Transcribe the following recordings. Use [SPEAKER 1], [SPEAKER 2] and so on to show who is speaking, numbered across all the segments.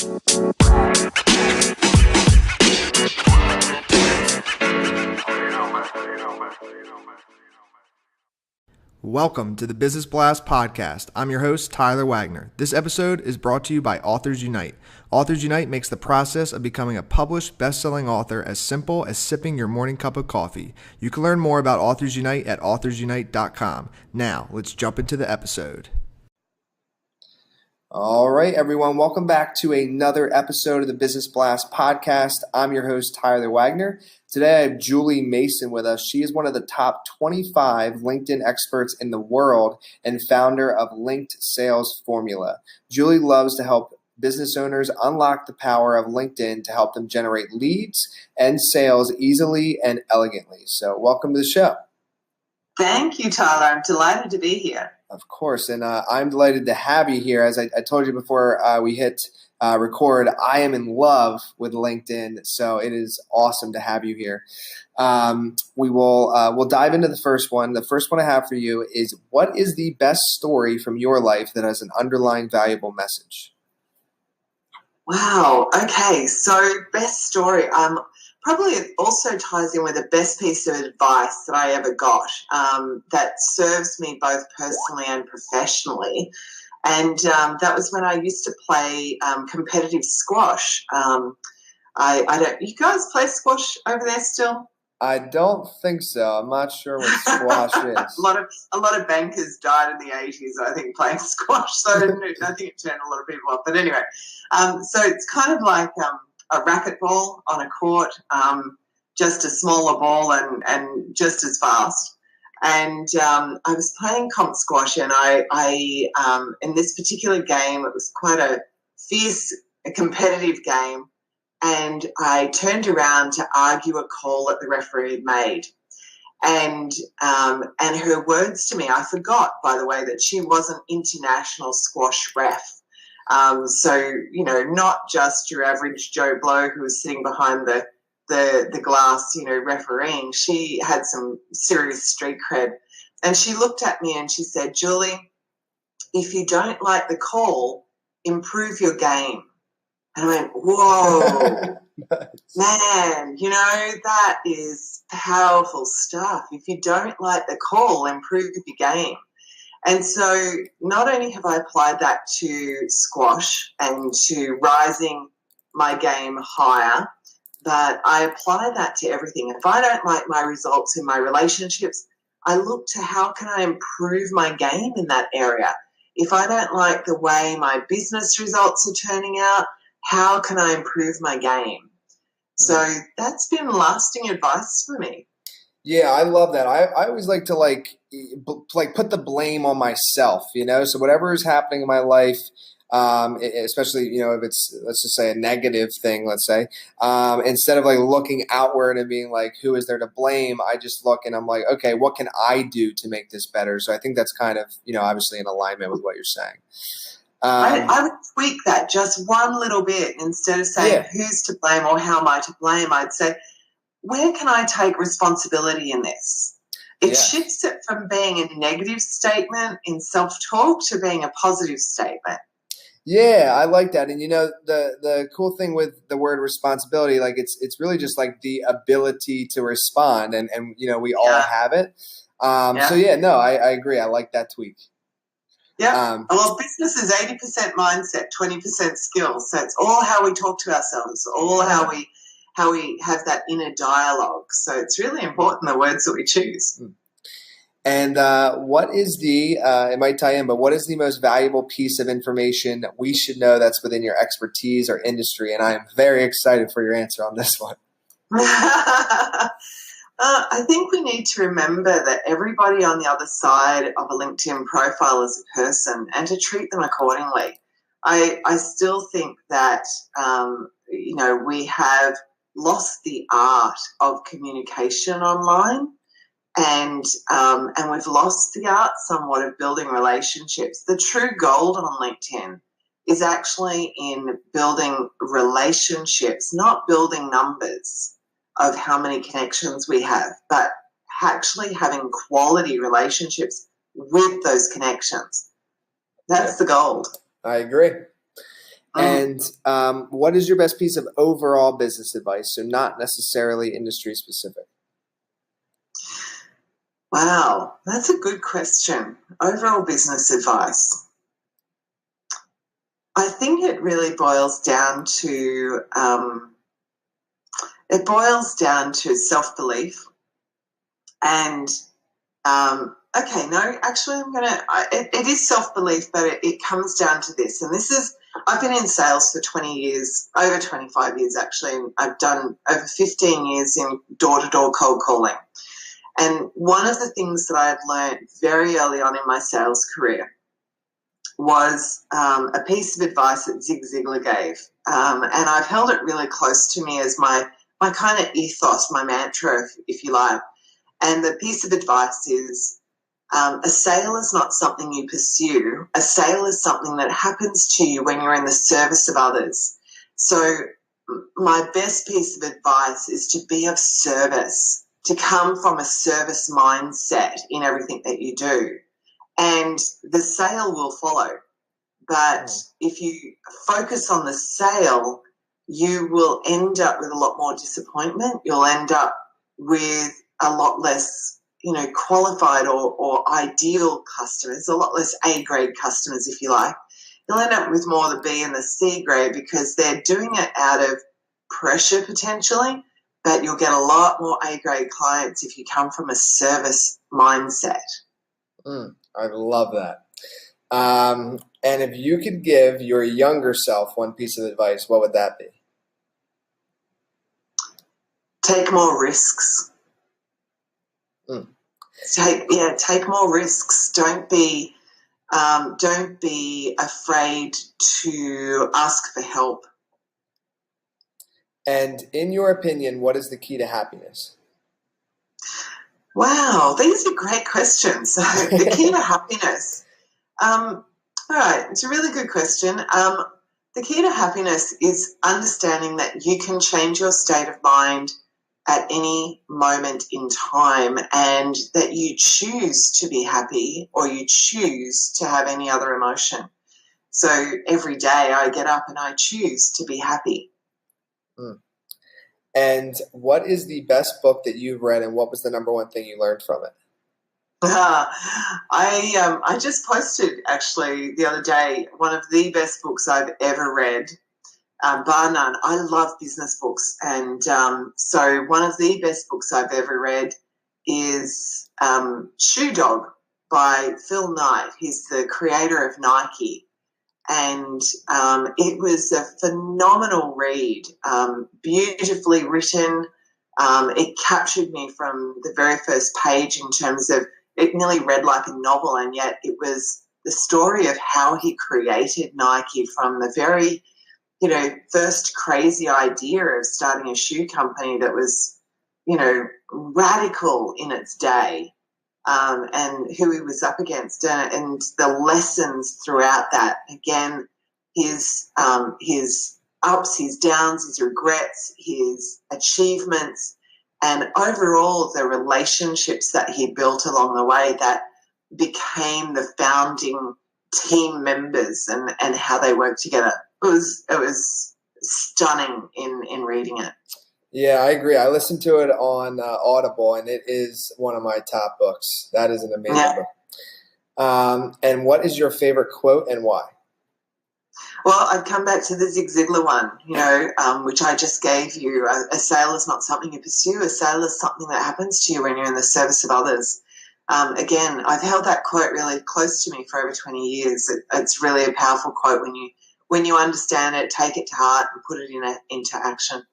[SPEAKER 1] Welcome to the Business Blast podcast. I'm your host, Tyler Wagner. This episode is brought to you by Authors Unite. Authors Unite makes the process of becoming a published best-selling author as simple as sipping your morning cup of coffee. You can learn more about Authors Unite at authorsunite.com. Now, let's jump into the episode. All right, everyone. Welcome back to another episode of the Business Blast podcast. I'm your host, Tyler Wagner. Today, I have Julie Mason with us. She is one of the top 25 LinkedIn experts in the world and founder of Linked Sales Formula. Julie loves to help business owners unlock the power of LinkedIn to help them generate leads and sales easily and elegantly. So welcome to the show.
[SPEAKER 2] Thank you, Tyler. I'm delighted to be here.
[SPEAKER 1] Of course, and I'm delighted to have you here. As I told you before we hit record, I am in love with LinkedIn, so it is awesome to have you here. We'll dive into the first one. The first one I have for you is, what is the best story from your life that has an underlying valuable message?
[SPEAKER 2] Wow. Okay. So best story. Probably it also ties in with the best piece of advice that I ever got that serves me both personally and professionally. And that was when I used to play competitive squash. I don't. You guys play squash over there still?
[SPEAKER 1] I don't think so. I'm not sure what squash is.
[SPEAKER 2] A lot of bankers died in the 80s, I think, playing squash. So I think it turned a lot of people off. But anyway, so it's kind of like a racquetball on a court, just a smaller ball and just as fast. And I was playing comp squash, and I in this particular game, it was quite a fierce, competitive game. And I turned around to argue a call that the referee had made. And her words to me, I forgot, by the way, that she was an international squash ref. So, you know, not just your average Joe Blow who was sitting behind the glass, you know, refereeing. She had some serious street cred. And she looked at me and she said, "Julie, if you don't like the call, improve your game." And I went, whoa, man, you know, that is powerful stuff. If you don't like the call, improve your game. And so not only have I applied that to squash and to rising my game higher, but I apply that to everything. If I don't like my results in my relationships, I look to how can I improve my game in that area. If I don't like the way my business results are turning out, how can I improve my game? So that's been lasting advice for me.
[SPEAKER 1] Yeah, I love that. I always like to like put the blame on myself, you know. So whatever is happening in my life, especially, you know, if it's, let's just say, a negative thing, let's say, instead of like looking outward and being like, who is there to blame? I just look and I'm like, okay, what can I do to make this better? So I think that's kind of, you know, obviously in alignment with what you're saying.
[SPEAKER 2] I would tweak that just one little bit. Instead of saying who's to blame or how am I to blame, I'd say, where can I take responsibility in this? It shifts it from being a negative statement in self-talk to being a positive statement.
[SPEAKER 1] Yeah, I like that. And, you know, the cool thing with the word responsibility, like it's really just like the ability to respond. And you know, we all have it. So, yeah, no, I agree. I like that tweak.
[SPEAKER 2] Yeah. Well, business is 80% mindset, 20% skills. So it's all how we talk to ourselves, all how we have that inner dialogue. So it's really important, the words that we choose.
[SPEAKER 1] And what is it might tie in, but what is the most valuable piece of information that we should know that's within your expertise or industry? And I am very excited for your answer on this one.
[SPEAKER 2] I think we need to remember that everybody on the other side of a LinkedIn profile is a person, and to treat them accordingly. I still think that, you know, we have lost the art of communication online, and we've lost the art somewhat of building relationships. The true gold on LinkedIn is actually in building relationships, not building numbers of how many connections we have, but actually having quality relationships with those connections. That's the gold.
[SPEAKER 1] I agree. And what is your best piece of overall business advice? So not necessarily industry specific.
[SPEAKER 2] Wow, that's a good question. Overall business advice. I think it really boils down to self-belief and it is self-belief, but it comes down to this. And I've been in sales for 20 years, over 25 years actually, and I've done over 15 years in door-to-door cold calling. And one of the things that I had learned very early on in my sales career was a piece of advice that Zig Ziglar gave. And I've held it really close to me as my kind of ethos, my mantra, if you like. And the piece of advice is a sale is not something you pursue. A sale is something that happens to you when you're in the service of others. So my best piece of advice is to be of service, to come from a service mindset in everything that you do. And the sale will follow. But if you focus on the sale, you will end up with a lot more disappointment. You'll end up with a lot less, qualified or ideal customers, a lot less A-grade customers, if you like. You'll end up with more the B and the C grade because they're doing it out of pressure potentially, but you'll get a lot more A-grade clients if you come from a service mindset.
[SPEAKER 1] I love that. And if you could give your younger self one piece of advice, what would that be?
[SPEAKER 2] Take more risks. Take more risks. Don't be afraid to ask for help.
[SPEAKER 1] And in your opinion, what is the key to happiness?
[SPEAKER 2] Wow, these are great questions. The key to happiness. All right, it's a really good question. The key to happiness is understanding that you can change your state of mind at any moment in time and that you choose to be happy or you choose to have any other emotion. So every day I get up and I choose to be happy.
[SPEAKER 1] And what is the best book that you've read and what was the number one thing you learned from it?
[SPEAKER 2] I just posted actually the other day one of the best books I've ever read, bar none. I love business books, and so one of the best books I've ever read is Shoe Dog by Phil Knight. He's the creator of Nike, and it was a phenomenal read, beautifully written. It captured me from the very first page in terms of it nearly read like a novel, and yet it was the story of how he created Nike from the very, first crazy idea of starting a shoe company that was, radical in its day, and who he was up against, and the lessons throughout that. Again, his ups, his downs, his regrets, his achievements, and overall the relationships that he built along the way that became the founding team members and how they worked together. It was stunning in reading it.
[SPEAKER 1] Yeah, I agree. I listened to it on Audible, and it is one of my top books. That is an amazing book. And what is your favorite quote and why?
[SPEAKER 2] Well, I'd come back to the Zig Ziglar one, which I just gave you. A sale is not something you pursue. A sale is something that happens to you when you're in the service of others. Again, I've held that quote really close to me for over 20 years. It's really a powerful quote when you understand it, take it to heart, and put it into action.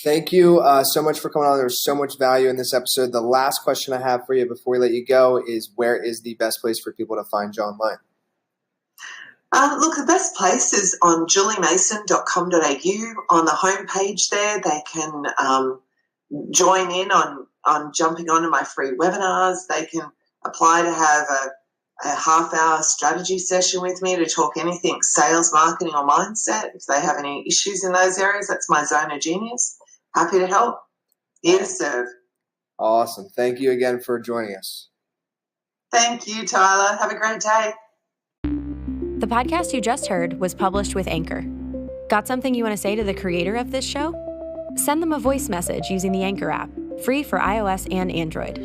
[SPEAKER 1] Thank you so much for coming on. There was so much value in this episode. The last question I have for you before we let you go is, where is the best place for people to find you online?
[SPEAKER 2] Look, the best place is on juliemason.com.au. On the homepage there, they can join in on jumping onto my free webinars. They can apply to have a half-hour strategy session with me to talk anything sales, marketing, or mindset. If they have any issues in those areas, that's my zone of genius. Happy to help. Here to serve.
[SPEAKER 1] Awesome. Thank you again for joining us.
[SPEAKER 2] Thank you, Tyler. Have a great day.
[SPEAKER 3] The podcast you just heard was published with Anchor. Got something you want to say to the creator of this show? Send them a voice message using the Anchor app, free for iOS and Android.